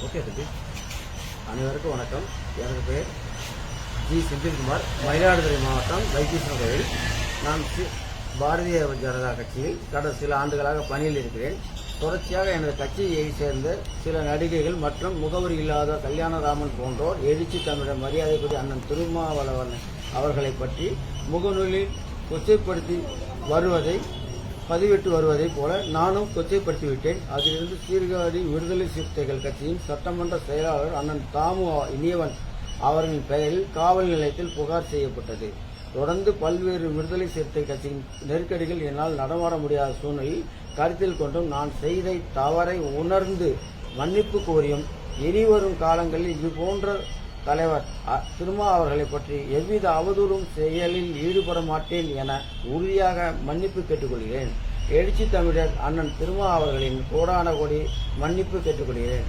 Okay தம்பி. அனைவருக்கும் வணக்கம். எனது பெயர் ஜி செந்தில்குமார். மயிலாடுதுறை மாவட்டம் வைத்தீஸ்வரன் கோவில். நான் பாரதிய ஜனதா கட்சியில் கடந்த சில ஆண்டுகளாக பணியில் இருக்கிறேன். தொடர்ச்சியாக எனது கட்சியை சேர்ந்த சில நடிகைகள் மற்றும் முகவரி இல்லாத கல்யாணராமன் போன்றோர் எழுச்சி தமிழர் மரியாதைக்குரிய அண்ணன் திருமாவளவன் அவர்களை பற்றி முகநூலில் கொச்சைப்படுத்தி வருவதை பதிவிட்டு வருவதைப் போல நானும் கொச்சைப்படுத்திவிட்டேன். அதிலிருந்து சீர்காழி விடுதலை சிறுத்தைகள் கட்சியின் சட்டமன்ற செயலாளர் அண்ணன் தாமு இனியவன் அவர்களின் பெயரில் காவல் நிலையத்தில் புகார் செய்யப்பட்டது. தொடர்ந்து பல்வேறு விடுதலை சிறுத்தை கட்சியின் நெருக்கடிகள் என்னால் நடமாட முடியாத சூழ்நிலையில் கருத்தில் கொண்டும் நான் செய்த தவறை உணர்ந்து மன்னிப்பு கோரியும் இனிவரும் காலங்களில் இதுபோன்ற தலைவர் திருமா அவர்களை பற்றி எவ்வித அவதூறும் செயலில் ஈடுபட மாட்டேன் என உறுதியாக மன்னிப்பு கேட்டுக்கொள்கிறேன். எழுச்சி தமிழர் அண்ணன் திருமா அவர்களின் கோடான கோடி மன்னிப்பு கேட்டுக்கொள்கிறேன்.